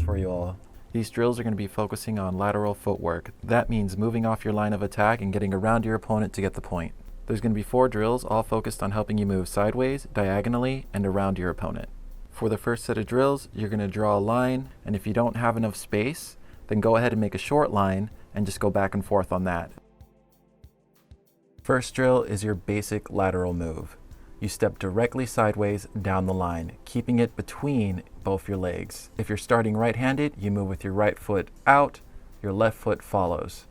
for you all. These drills are going to be focusing on lateral footwork. That means moving off your line of attack and getting around your opponent to get the point. There's going to be 4 drills, all focused on helping you move sideways, diagonally, and around your opponent. For the first set of drills, you're going to draw a line, and if you don't have enough space, then go ahead and make a short line and just go back and forth on that. First drill is your basic lateral move. You step directly sideways down the line, keeping it between both your legs. If you're starting right-handed, you move with your right foot out, your left foot follows.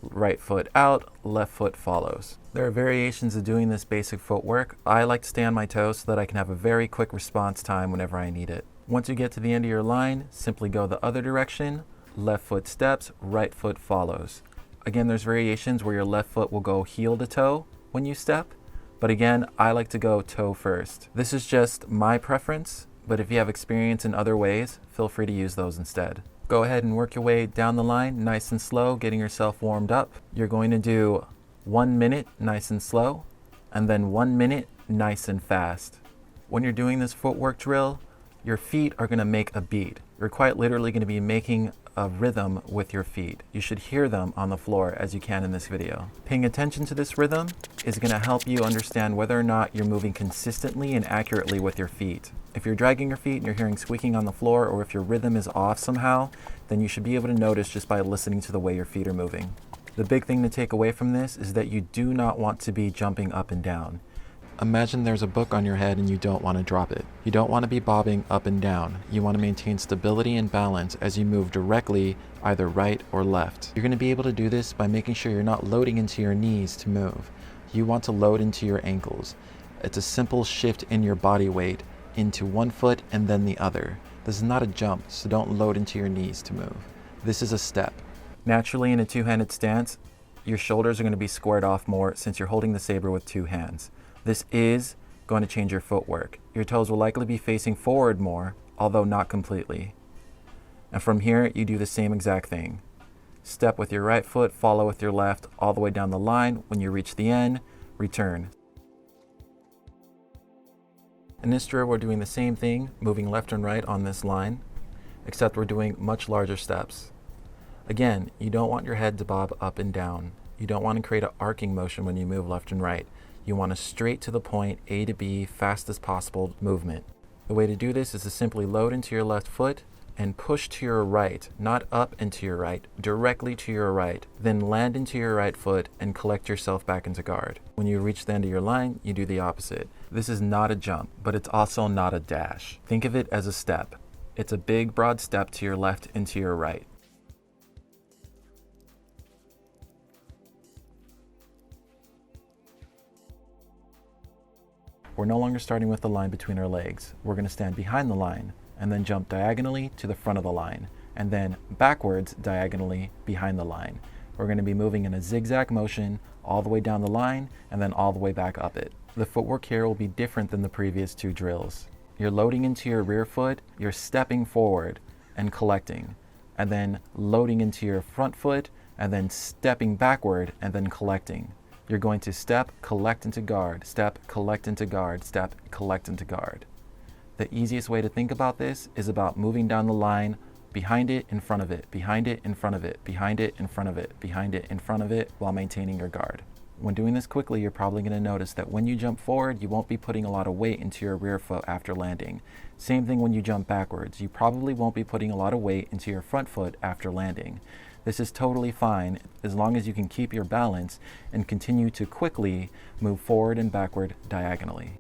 Right foot out, left foot follows. There are variations of doing this basic footwork. I like to stay on my toes so that I can have a very quick response time whenever I need it. Once you get to the end of your line, simply go the other direction. Left foot steps, right foot follows. Again, there's variations where your left foot will go heel to toe when you step, but again, I like to go toe first. This is just my preference, but if you have experience in other ways, feel free to use those instead. Go ahead and work your way down the line, nice and slow, getting yourself warmed up. You're going to do 1 minute, nice and slow, and then 1 minute, nice and fast. When you're doing this footwork drill, your feet are going to make a beat. You're quite literally going to be making a rhythm with your feet. You should hear them on the floor as you can in this video. Paying attention to this rhythm is going to help you understand whether or not you're moving consistently and accurately with your feet. If you're dragging your feet and you're hearing squeaking on the floor, or if your rhythm is off somehow, then you should be able to notice just by listening to the way your feet are moving. The big thing to take away from this is that you do not want to be jumping up and down. Imagine there's a book on your head and you don't want to drop it. You don't want to be bobbing up and down. You want to maintain stability and balance as you move directly either right or left. You're going to be able to do this by making sure you're not loading into your knees to move. You want to load into your ankles. It's a simple shift in your body weight into one foot and then the other. This is not a jump, so don't load into your knees to move. This is a step. Naturally, in a two-handed stance, your shoulders are going to be squared off more since you're holding the saber with 2 hands. This is going to change your footwork. Your toes will likely be facing forward more, although not completely. And from here, you do the same exact thing. Step with your right foot, follow with your left, all the way down the line. When you reach the end, return. In this drill, we're doing the same thing, moving left and right on this line, except we're doing much larger steps. Again, you don't want your head to bob up and down. You don't want to create an arcing motion when you move left and right. You want a straight to the point, A to B, fast as possible movement. The way to do this is to simply load into your left foot and push to your right, not up and to your right, directly to your right. Then land into your right foot and collect yourself back into guard. When you reach the end of your line, you do the opposite. This is not a jump, but it's also not a dash. Think of it as a step. It's a big, broad step to your left and to your right. We're no longer starting with the line between our legs. We're going to stand behind the line and then jump diagonally to the front of the line and then backwards diagonally behind the line. We're going to be moving in a zigzag motion all the way down the line and then all the way back up it. The footwork here will be different than the previous 2 drills. You're loading into your rear foot, you're stepping forward and collecting, and then loading into your front foot and then stepping backward and then collecting. You're going to step, collect into guard, step, collect into guard, step, collect into guard. The easiest way to think about this is about moving down the line, behind it, in front of it, behind it, in front of it, behind it, in front of it, behind it, in front of it, while maintaining your guard. When doing this quickly, you're probably going to notice that when you jump forward, you won't be putting a lot of weight into your rear foot after landing. Same thing when you jump backwards. You probably won't be putting a lot of weight into your front foot after landing. This is totally fine as long as you can keep your balance and continue to quickly move forward and backward diagonally.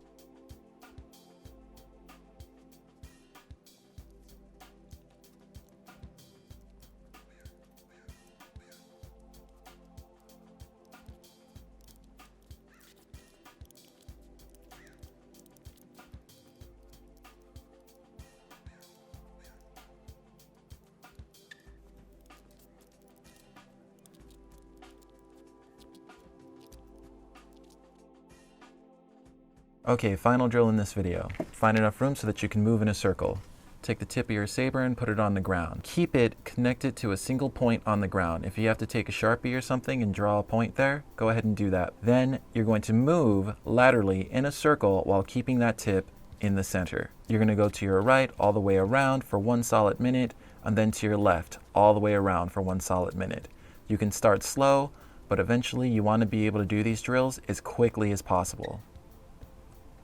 Okay, final drill in this video. Find enough room so that you can move in a circle. Take the tip of your saber and put it on the ground. Keep it connected to a single point on the ground. If you have to take a Sharpie or something and draw a point there, go ahead and do that. Then you're going to move laterally in a circle while keeping that tip in the center. You're going to go to your right all the way around for 1 solid minute and then to your left, all the way around for 1 solid minute. You can start slow, but eventually you want to be able to do these drills as quickly as possible.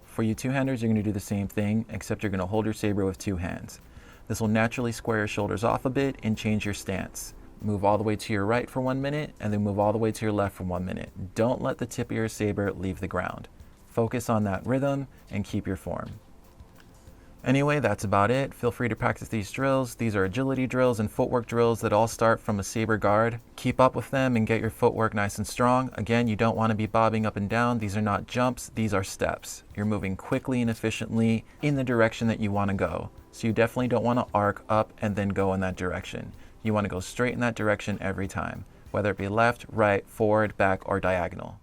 For you two-handers, you're going to do the same thing, except you're going to hold your saber with 2 hands. This will naturally square your shoulders off a bit and change your stance. Move all the way to your right for 1 minute, and then move all the way to your left for 1 minute. Don't let the tip of your saber leave the ground. Focus on that rhythm and keep your form. Anyway, that's about it. Feel free to practice these drills. These are agility drills and footwork drills that all start from a saber guard. Keep up with them and get your footwork nice and strong. Again, you don't want to be bobbing up and down. These are not jumps, these are steps. You're moving quickly and efficiently in the direction that you want to go. So you definitely don't want to arc up and then go in that direction. You want to go straight in that direction every time, whether it be left, right, forward, back, or diagonal.